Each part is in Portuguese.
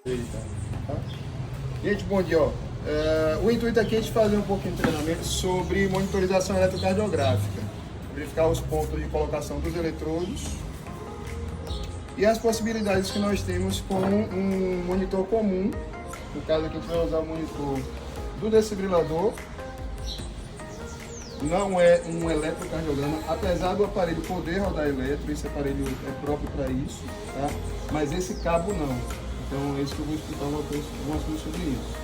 Tá? Gente, bom dia. O intuito aqui é de fazer um pouquinho de treinamento sobre monitorização eletrocardiográfica, verificar os pontos de colocação dos eletrodos e as possibilidades que nós temos com um monitor comum. No caso aqui a gente vai usar o monitor do desfibrilador. Não é um eletrocardiograma, apesar do aparelho poder rodar eletro, esse aparelho é próprio para isso, tá? Mas esse cabo não. Então é isso que eu vou explicar algumas coisas sobre isso.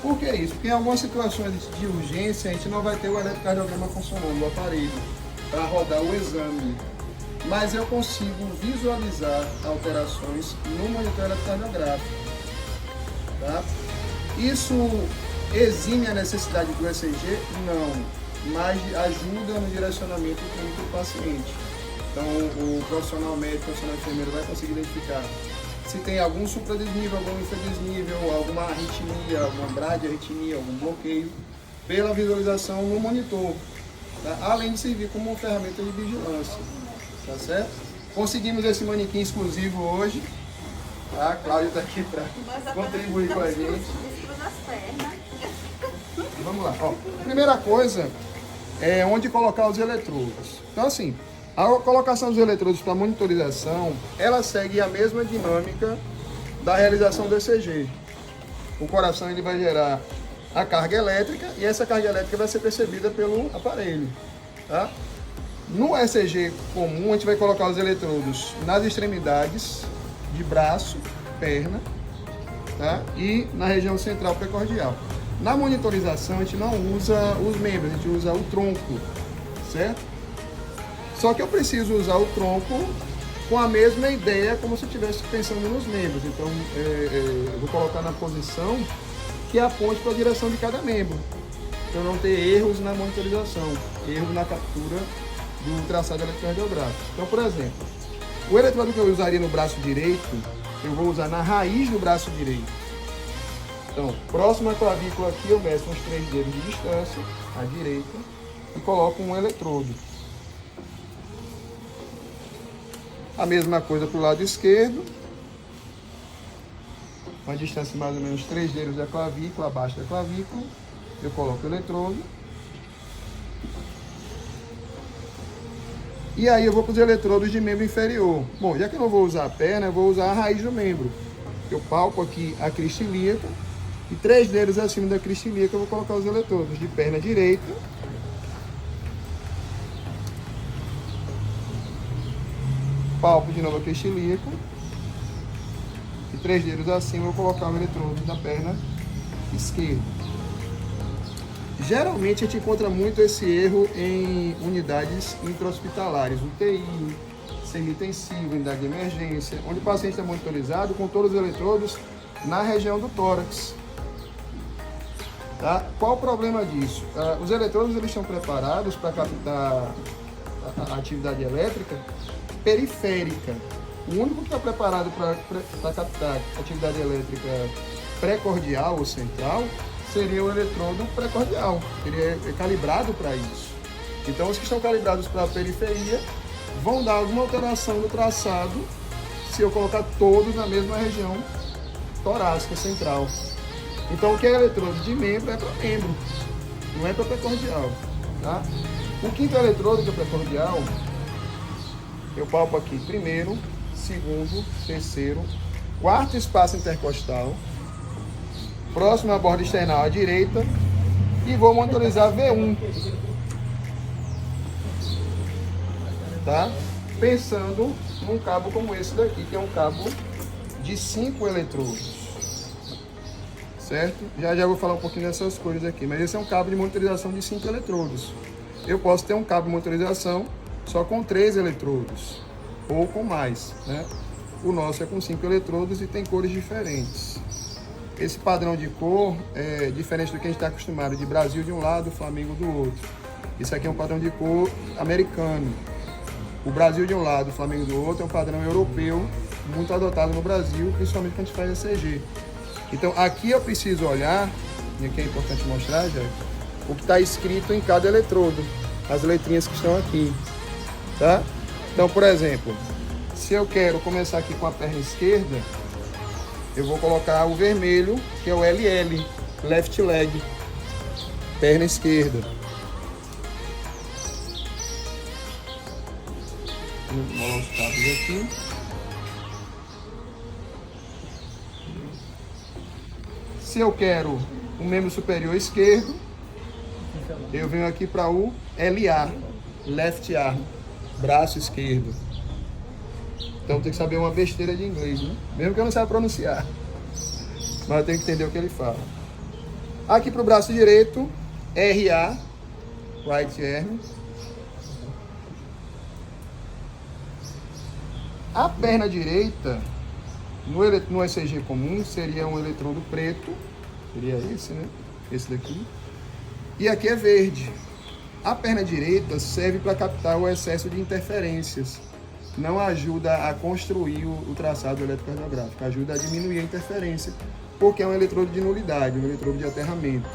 Por que isso? Porque em algumas situações de urgência a gente não vai ter o eletrocardiograma funcionando, o aparelho, para rodar o exame. Mas eu consigo visualizar alterações no monitor eletrocardiográfico. Tá? Isso exime a necessidade do ECG? Não. Mas ajuda no direcionamento clínico do paciente. Então, o profissional médico, o profissional enfermeiro vai conseguir identificar se tem algum supradesnível, algum infradesnível, alguma arritmia, alguma bradiarritmia, algum bloqueio, pela visualização no monitor, tá? Além de servir como uma ferramenta de vigilância, tá certo? Conseguimos esse manequim exclusivo hoje, tá? A Cláudia está aqui para contribuir com a gente. Vamos lá, ó. Primeira coisa é onde colocar os eletrodos. Então, assim, a colocação dos eletrodos para monitorização, ela segue a mesma dinâmica da realização do ECG. O coração ele vai gerar a carga elétrica e essa carga elétrica vai ser percebida pelo aparelho. Tá? No ECG comum, a gente vai colocar os eletrodos nas extremidades de braço, perna, tá? E na região central precordial. Na monitorização, a gente não usa os membros, a gente usa o tronco, certo? Só que eu preciso usar o tronco com a mesma ideia, como se eu estivesse pensando nos membros. Então, eu vou colocar na posição que aponte para a direção de cada membro, para não ter erros na monitorização, erros na captura do traçado eletrocardiográfico. Então, por exemplo, o eletrodo que eu usaria no braço direito, eu vou usar na raiz do braço direito. Então, próxima à clavícula aqui, eu meço uns 3 dedos de distância, à direita, e coloco um eletrodo. A mesma coisa para o lado esquerdo, uma distância de mais ou menos 3 dedos da clavícula, abaixo da clavícula, eu coloco o eletrodo. E aí eu vou para os eletrodos de membro inferior. Bom, já que eu não vou usar a perna, eu vou usar a raiz do membro. Eu palpo aqui a crista ilíaca e 3 dedos acima da crista ilíaca eu vou colocar os eletrodos de perna direita. Palpo de novo a crista ilíaca e 3 dedos acima eu vou colocar o eletrodo da perna esquerda. Geralmente a gente encontra muito esse erro em unidades intra-hospitalares, UTI, semi-intensivo, unidade de emergência, onde o paciente é monitorizado com todos os eletrodos na região do tórax. Tá? Qual o problema disso? Os eletrodos eles estão preparados para captar a atividade elétrica periférica. O único que está preparado para captar atividade elétrica precordial ou central seria o eletrodo precordial. Ele é calibrado para isso. Então, os que estão calibrados para a periferia vão dar alguma alteração no traçado se eu colocar todos na mesma região torácica central. Então, o que é eletrodo de membro é para membro, não é para precordial. Tá? O quinto eletrodo, que é precordial, eu palpo aqui primeiro, segundo, terceiro, quarto espaço intercostal, próximo à borda external à direita, e vou monitorizar V1. Tá? Pensando num cabo como esse daqui, que é um cabo de 5 eletrodos. Certo? Já vou falar um pouquinho dessas coisas aqui, mas esse é um cabo de monitorização de 5 eletrodos. Eu posso ter um cabo de monitorização só com 3 eletrodos, ou com mais, né? O nosso é com 5 eletrodos e tem cores diferentes. Esse padrão de cor é diferente do que a gente está acostumado, de Brasil de um lado, Flamengo do outro. Isso aqui é um padrão de cor americano. O Brasil de um lado, o Flamengo do outro é um padrão europeu, muito adotado no Brasil, principalmente quando a gente faz ECG. Então aqui eu preciso olhar, e aqui é importante mostrar, já, o que está escrito em cada eletrodo, as letrinhas que estão aqui. Tá? Então, por exemplo, se eu quero começar aqui com a perna esquerda, eu vou colocar o vermelho, que é o LL, left leg, perna esquerda. Vou molar os cabos aqui. Se eu quero o membro superior esquerdo, eu venho aqui para o LA, left arm, braço esquerdo. Então tem que saber uma besteira de inglês, né? Mesmo que eu não saiba pronunciar. Mas eu tenho que entender o que ele fala. Aqui para o braço direito, RA, right arm. A perna direita, no ECG comum, seria um eletrodo preto. Seria esse, né? Esse daqui. E aqui é verde. A perna direita serve para captar o excesso de interferências. Não ajuda a construir o traçado eletrocardiográfico, ajuda a diminuir a interferência, porque é um eletrodo de nulidade, um eletrodo de aterramento.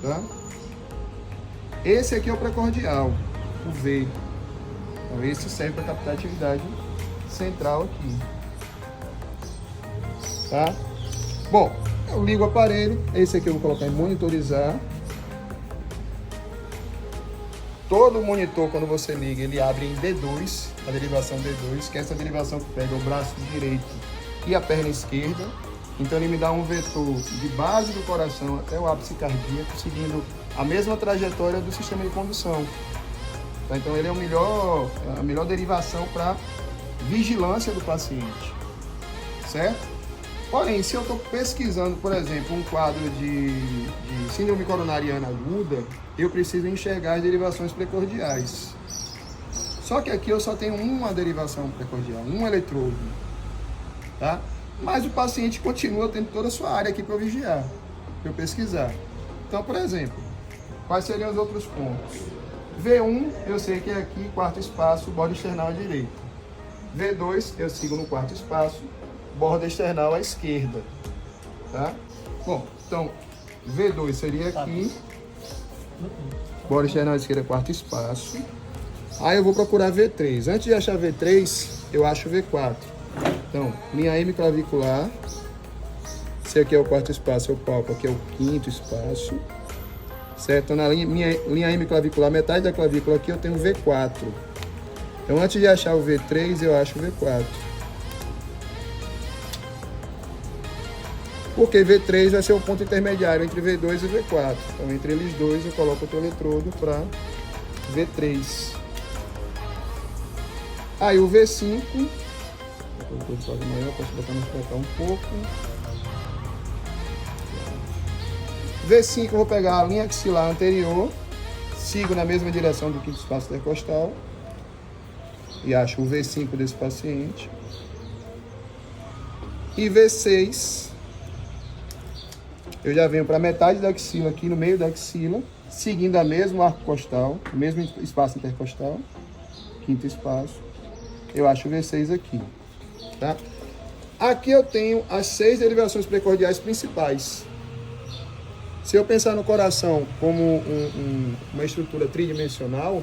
Tá? Esse aqui é o precordial, o V. Então esse serve para captar a atividade central aqui. Tá? Bom, eu ligo o aparelho, esse aqui eu vou colocar em monitorizar. Todo monitor, quando você liga, ele abre em D2, a derivação D2, que é essa derivação que pega o braço direito e a perna esquerda. Então ele me dá um vetor de base do coração até o ápice cardíaco, seguindo a mesma trajetória do sistema de condução. Então ele é a melhor derivação para vigilância do paciente, certo? Porém, se eu estou pesquisando, por exemplo, um quadro de síndrome coronariana aguda, eu preciso enxergar as derivações precordiais. Só que aqui eu só tenho uma derivação precordial, um eletrodo, tá? Mas o paciente continua tendo toda a sua área aqui para eu vigiar, para eu pesquisar. Então, por exemplo, quais seriam os outros pontos? V1, eu sei que é aqui, quarto espaço, borda external à direita. V2, eu sigo no quarto espaço, borda external à esquerda, tá? Bom, então, V2 seria aqui, borda external à esquerda, quarto espaço. Aí eu vou procurar V3. Antes de achar V3, eu acho V4. Então, linha M clavicular. Esse aqui é o quarto espaço, eu palpo, aqui é o quinto espaço. Certo? Na minha linha M clavicular, metade da clavícula aqui, eu tenho V4. Então, antes de achar o V3, eu acho o V4. Porque V3 vai ser o ponto intermediário entre V2 e V4. Então, entre eles dois, eu coloco outro eletrodo para V3. Aí o V5, maior, posso botar mais para cá um pouco. V5 eu vou pegar a linha axilar anterior, sigo na mesma direção do quinto espaço intercostal e acho o V5 desse paciente. E V6, eu já venho para metade da axila aqui, no meio da axila, seguindo a mesmo arco costal, o mesmo espaço intercostal, quinto espaço. Eu acho o V6 aqui, tá? Aqui eu tenho as 6 derivações precordiais principais. Se eu pensar no coração como uma estrutura tridimensional,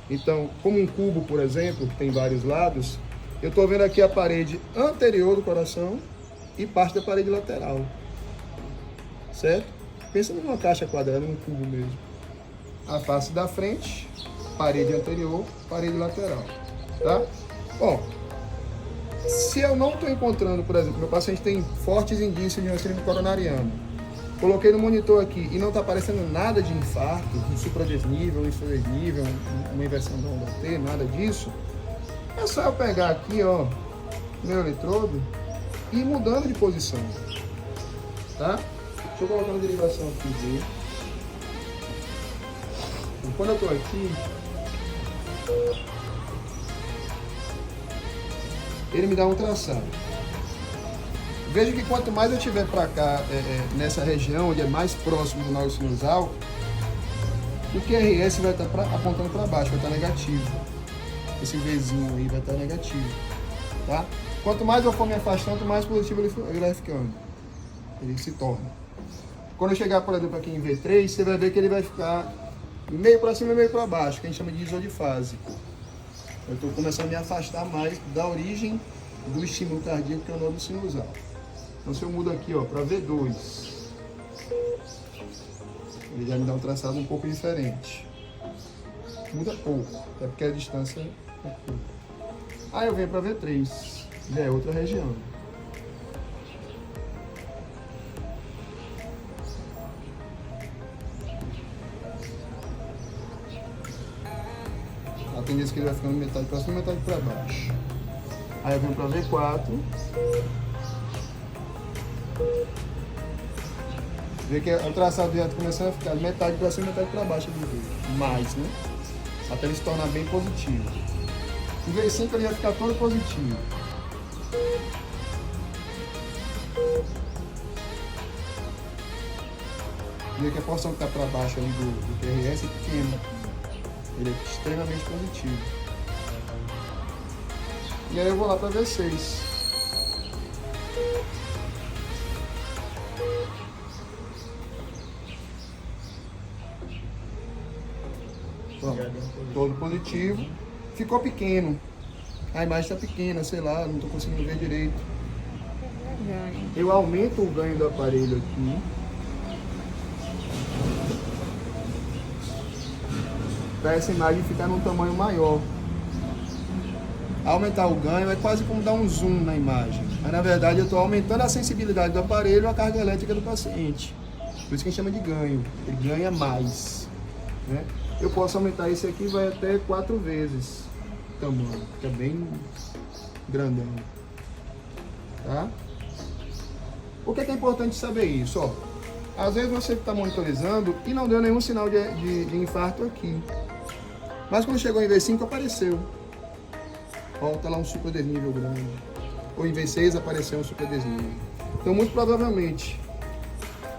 então, como um cubo, por exemplo, que tem vários lados, eu estou vendo aqui a parede anterior do coração e parte da parede lateral, certo? Pensa numa caixa quadrada, num cubo mesmo. A face da frente, parede anterior, parede lateral, tá? Bom, se eu não estou encontrando, por exemplo, meu paciente tem fortes indícios de uma síndrome coronariana, coloquei no monitor aqui e não está aparecendo nada de infarto, um supradesnível, um infradesnível, uma inversão da onda T, nada disso, é só eu pegar aqui, ó, meu eletrodo e ir mudando de posição, tá? Deixa eu colocar uma derivação aqui, ver. Quando eu estou aqui, ele me dá um traçado. Veja que quanto mais eu tiver para cá, nessa região, onde é mais próximo do nó sinusal, o QRS vai estar apontando para baixo, vai estar negativo. Esse Vzinho aí vai estar negativo, tá? Quanto mais eu for me afastando, mais positivo ele vai ficando. Ele se torna. Quando eu chegar, por exemplo, aqui em V3, você vai ver que ele vai ficar meio para cima e meio para baixo, que a gente chama de isodifase. Eu estou começando a me afastar mais da origem do estímulo cardíaco, que é o nó sinusal. Então se eu mudo aqui, ó, para V2, ele já me dá um traçado um pouco diferente. Muda pouco, até porque a distância é pouco. Aí eu venho para V3, já é outra região. A tendência é que ele vai ficando metade para cima e metade para baixo. Aí eu venho para V4. Vê que o traçado já começando a ficar metade para cima e metade para baixo do V. Mais, né? Até ele se tornar bem positivo. Em V5 ele vai ficar todo positivo. Vê que a porção que está para baixo ali do QRS é pequena. Ele é extremamente positivo. E aí eu vou lá para V6. Pronto, todo positivo. Ficou pequeno. A imagem está pequena, sei lá, não estou conseguindo ver direito. Eu aumento o ganho do aparelho aqui. Para essa imagem ficar num tamanho maior. Aumentar o ganho é quase como dar um zoom na imagem. Mas na verdade eu estou aumentando a sensibilidade do aparelho à carga elétrica do paciente. Por isso que a gente chama de ganho. Ele ganha mais, né? Eu posso aumentar esse aqui, vai até 4 vezes o tamanho. Fica bem grandão. Tá? Por que é importante saber isso? Ó, às vezes você está monitorizando e não deu nenhum sinal de infarto aqui. Mas quando chegou em V5 apareceu. Ó, tá lá um super desnível grande. Ou em V6 apareceu um super desnível. Então, muito provavelmente,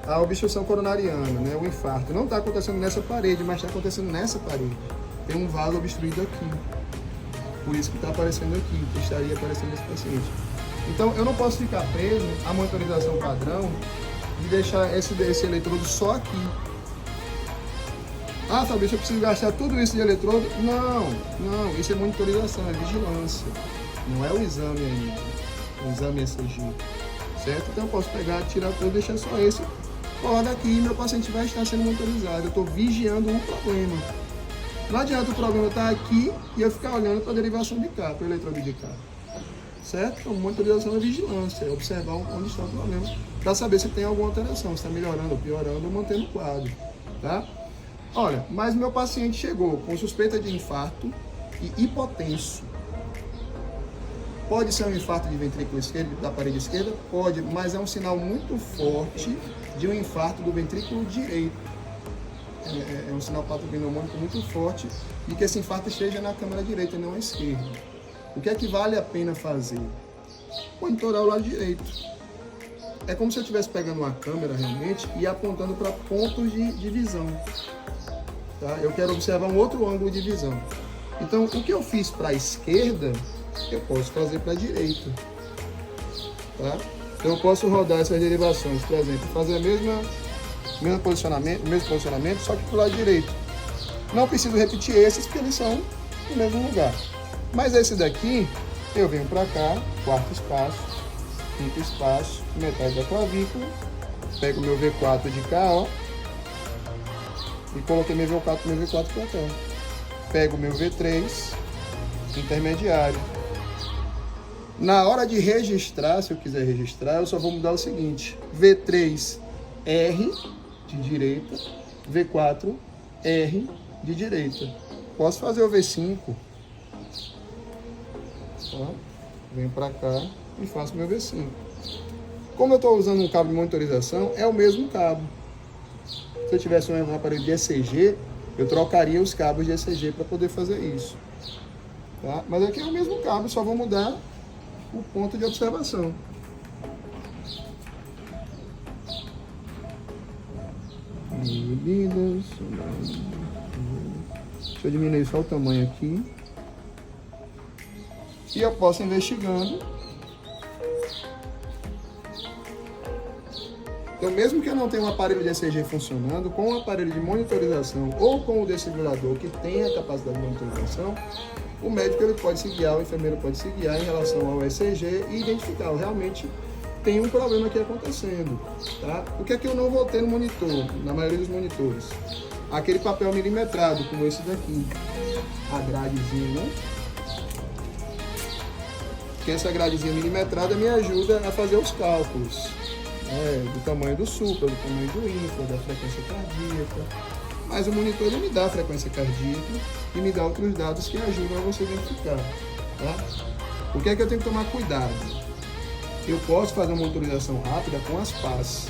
a obstrução coronariana, né, o infarto, não está acontecendo nessa parede, mas está acontecendo nessa parede. Tem um vaso obstruído aqui. Por isso que está aparecendo aqui, que estaria aparecendo nesse paciente. Então, eu não posso ficar preso à monitorização padrão de deixar esse eletrodo só aqui. Ah, Fabrício, eu preciso gastar tudo isso de eletrodo? Não, isso é monitorização, é vigilância. Não é o exame ainda, o exame ECG, certo? Então eu posso pegar, tirar tudo e deixar só esse fora daqui e meu paciente vai estar sendo monitorizado. Eu estou vigiando um problema. Não adianta o problema estar aqui e eu ficar olhando para a derivação de cá, para o eletrodo de cá. Certo? Então, monitorização é vigilância, é observar onde está o problema, para saber se tem alguma alteração, se está melhorando ou piorando ou mantendo o quadro, tá? Olha, mas meu paciente chegou com suspeita de infarto e hipotenso. Pode ser um infarto de ventrículo esquerdo, da parede esquerda? Pode, mas é um sinal muito forte de um infarto do ventrículo direito. É um sinal patognomônico muito forte de que esse infarto esteja na câmara direita e não à esquerda. O que é que vale a pena fazer? Monitorar o lado direito. É como se eu estivesse pegando uma câmera realmente e apontando para pontos de visão. Tá? Eu quero observar um outro ângulo de visão. Então, o que eu fiz para a esquerda, eu posso fazer para a direita. Tá? Então, eu posso rodar essas derivações, por exemplo, fazer o mesmo posicionamento, só que para o lado direito. Não preciso repetir esses, porque eles são no mesmo lugar. Mas esse daqui, eu venho para cá, quarto espaço, quinto espaço, metade da clavícula, pego meu V4 de cá, ó, e coloquei meu V4 para cá. Pego meu V3 intermediário. Na hora de registrar, se eu quiser registrar, eu só vou mudar o seguinte: V3 R de direita, V4 R de direita. Posso fazer o V5. Tá? Venho para cá e faço meu V5. Como eu estou usando um cabo de monitorização, é o mesmo cabo. Se eu tivesse um aparelho de ECG, eu trocaria os cabos de ECG para poder fazer isso. Tá? Mas aqui é o mesmo cabo, só vou mudar o ponto de observação. Medidas. Deixa eu diminuir só o tamanho aqui. E eu posso ir investigando. Então, mesmo que eu não tenha um aparelho de ECG funcionando, com um aparelho de monitorização ou com o desfibrilador que tenha a capacidade de monitorização, o médico ele pode se guiar, o enfermeiro pode se guiar em relação ao ECG e identificar realmente tem um problema aqui acontecendo, tá? O que é que eu não vou ter no monitor, na maioria dos monitores? Aquele papel milimetrado, como esse daqui, a gradezinha, né? Porque essa gradezinha milimetrada me ajuda a fazer os cálculos, né? Do tamanho do supra, do tamanho do infra, da frequência cardíaca. Mas o monitor ele me dá a frequência cardíaca e me dá outros dados que ajudam a você identificar, tá? O que é que eu tenho que tomar cuidado? Eu posso fazer uma monitorização rápida com as PAs.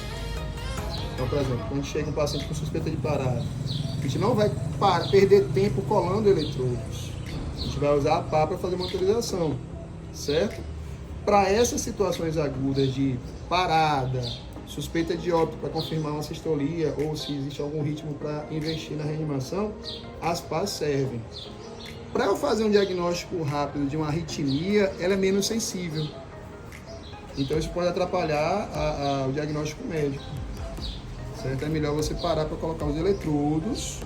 Então, por exemplo, quando chega um paciente com suspeita de parada, a gente não vai perder tempo colando eletrodos. A gente vai usar a PA para fazer monitorização, certo? Para essas situações agudas de parada, suspeita de óbito para confirmar uma sistolia ou se existe algum ritmo para investir na reanimação, as PAs servem. Para eu fazer um diagnóstico rápido de uma arritmia, ela é menos sensível. Então isso pode atrapalhar o diagnóstico médico. Certo? É melhor você parar para colocar os eletrodos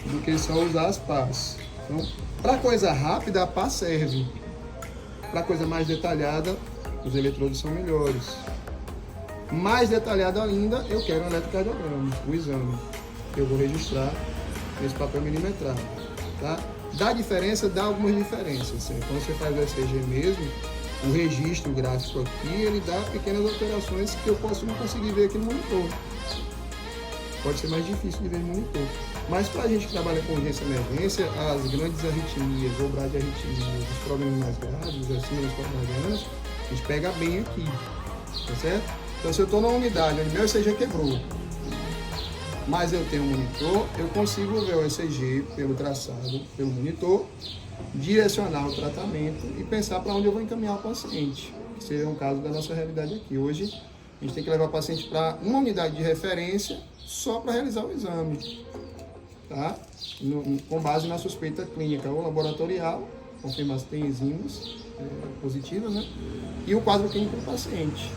do que só usar as PAs. Então, para coisa rápida, a PA serve. Para coisa mais detalhada, os eletrodos são melhores. Mais detalhado ainda, eu quero um eletrocardiograma, o exame. Eu vou registrar nesse papel milimetrado. Tá? Dá diferença, dá algumas diferenças. Quando você faz o ECG mesmo, o registro gráfico aqui, ele dá pequenas alterações que eu posso não conseguir ver aqui no monitor. Pode ser mais difícil de ver no monitor. Mas para a gente que trabalha com urgência e emergência, as grandes arritmias, ou bradiarritmias, os problemas mais graves, as síndromes coronarianas, a gente pega bem aqui, tá certo? Então se eu estou numa unidade onde meu ECG quebrou, mas eu tenho um monitor, eu consigo ver o ECG pelo traçado, pelo monitor, direcionar o tratamento e pensar para onde eu vou encaminhar o paciente, que seria um caso da nossa realidade aqui. Hoje, a gente tem que levar o paciente para uma unidade de referência só para realizar o exame, tá? Com base na suspeita clínica ou laboratorial, confirmar se tem enzimas positivas, né? E o quadro clínico do paciente.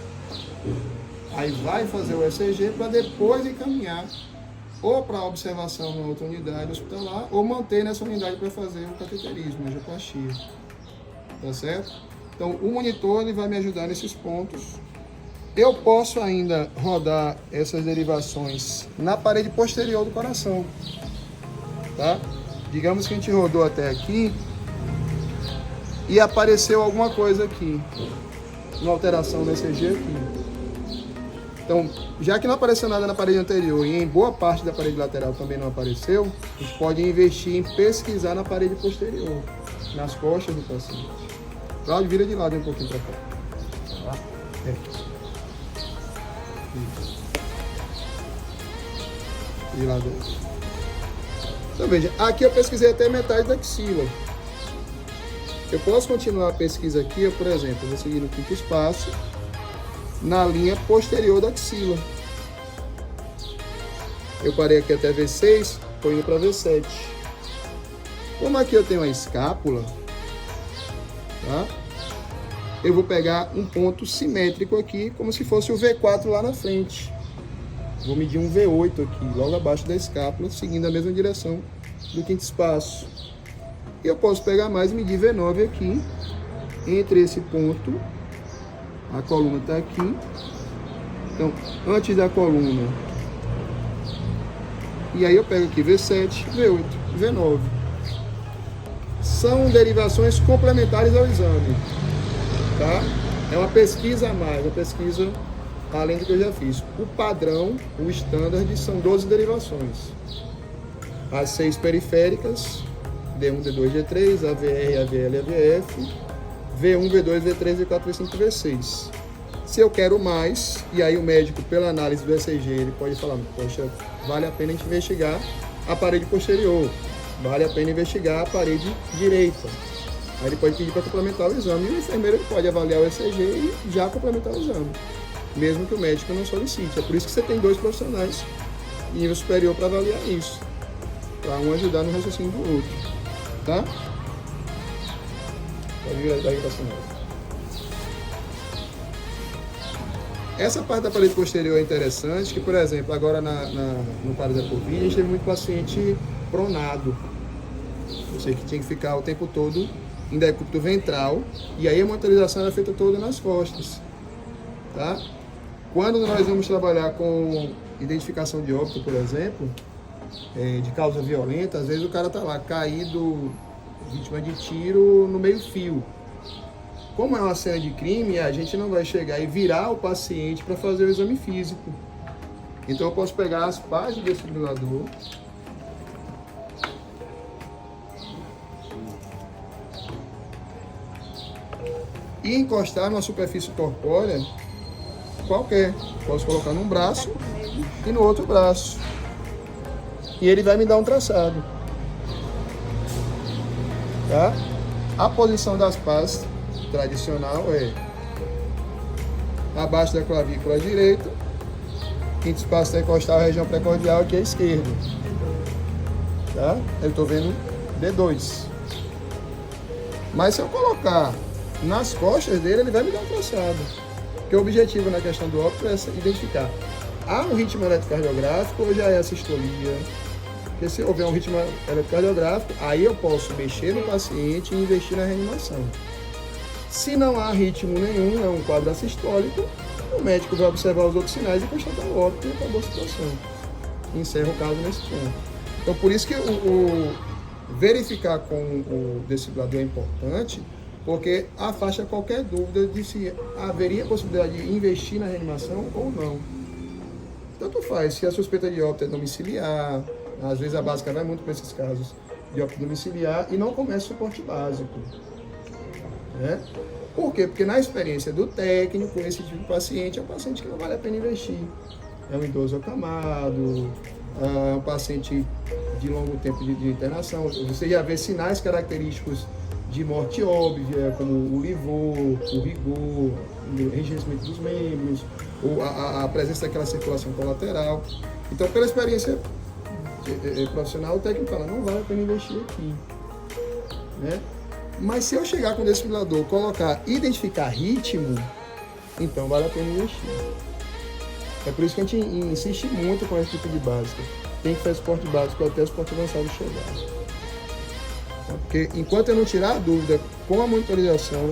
Aí vai fazer o ECG para depois encaminhar ou para observação na outra unidade hospitalar, ou manter nessa unidade para fazer o cateterismo, a angioplastia. Tá certo? Então, o monitor ele vai me ajudar nesses pontos. Eu posso ainda rodar essas derivações na parede posterior do coração. Tá? Digamos que a gente rodou até aqui e apareceu alguma coisa aqui, uma alteração no ECG aqui. Então, já que não apareceu nada na parede anterior e em boa parte da parede lateral também não apareceu, a gente pode investir em pesquisar na parede posterior, nas costas do paciente. Cláudio, vira de lado um pouquinho para cá. Tá? De lado. Então, veja, aqui eu pesquisei até metade da axila. Eu posso continuar a pesquisa aqui, eu, por exemplo, eu vou seguir no quinto espaço, na linha posterior da axila. Eu parei aqui até V6, estou indo para V7. Como aqui eu tenho a escápula, tá? Eu vou pegar um ponto simétrico aqui, como se fosse o V4 lá na frente. Vou medir um V8 aqui, logo abaixo da escápula, seguindo a mesma direção do quinto espaço. E eu posso pegar mais e medir V9 aqui, entre esse ponto. A coluna está aqui. Então, antes da coluna. E aí eu pego aqui V7, V8, V9. São derivações complementares ao exame. Tá? É uma pesquisa a mais, uma pesquisa além do que eu já fiz. O padrão, o standard, são 12 derivações. As 6 periféricas, D1, D2, D3, AVR, AVL, AVF. V1, V2, V3, V4, V5, V6. Se eu quero mais, e aí o médico, pela análise do ECG, ele pode falar, poxa, vale a pena a gente investigar a parede posterior, vale a pena investigar a parede direita. Aí ele pode pedir para complementar o exame, e o enfermeiro pode avaliar o ECG e já complementar o exame, mesmo que o médico não solicite. É por isso que você tem 2 profissionais em nível superior para avaliar isso, para um ajudar no raciocínio do outro, tá? Essa parte da parede posterior é interessante, que, por exemplo, agora no quadro da Covid, a gente teve muito paciente pronado. Eu sei que tinha que ficar o tempo todo em decúbito ventral, e aí a monitorização era feita toda nas costas. tá? Quando nós vamos trabalhar com identificação de óbito, por exemplo, de causa violenta, às vezes o cara tá lá caído, vítima de tiro no meio-fio. Como é uma cena de crime, a gente não vai chegar e virar o paciente para fazer o exame físico. Então eu posso pegar as pás do desfibrilador, e encostar numa superfície corpórea qualquer. Posso colocar num braço e no outro braço. E ele vai me dar um traçado. Tá? A posição das pás tradicional é abaixo da clavícula direita, quinto espaço intercostal, região precordial, que é esquerdo. Tá? Eu estou vendo D2. Mas se eu colocar nas costas dele, ele vai me dar um traçado. Porque o objetivo na questão do óbito é identificar: há um ritmo eletrocardiográfico ou já é a sistolia? Porque se houver um ritmo eletrocardiográfico, aí eu posso mexer no paciente e investir na reanimação. Se não há ritmo nenhum, é um quadro assistólico, o médico vai observar os outros sinais e constatar o óbito e acabou a situação. Encerra o caso nesse ponto. Então, por isso que o verificar com o desfibrilador é importante, porque afasta qualquer dúvida de se haveria possibilidade de investir na reanimação ou não. Tanto faz, se a suspeita de óbito é domiciliar, às vezes a básica vai muito para esses casos de óbito domiciliar e não começa o suporte básico. Né? Por quê? Porque na experiência do técnico, esse tipo de paciente é um paciente que não vale a pena investir. É um idoso acamado, é um paciente de longo tempo de internação. Você já vê sinais característicos de morte óbvia, como o livor, o rigor, o enrijecimento dos membros, ou a presença daquela circulação colateral. Então, pela experiência profissional, o técnico fala, não vale a pena investir aqui. Né? Mas se eu chegar com o desfibrilador, identificar ritmo, então vale a pena investir. É por isso que a gente insiste muito com esse tipo de básica. Tem que fazer esporte básico até o esporte avançado chegar. Porque enquanto eu não tirar a dúvida com a monitorização,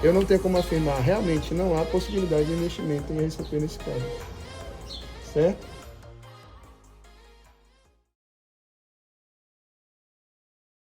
eu não tenho como afirmar, realmente não há possibilidade de investimento em RCP nesse caso. Certo?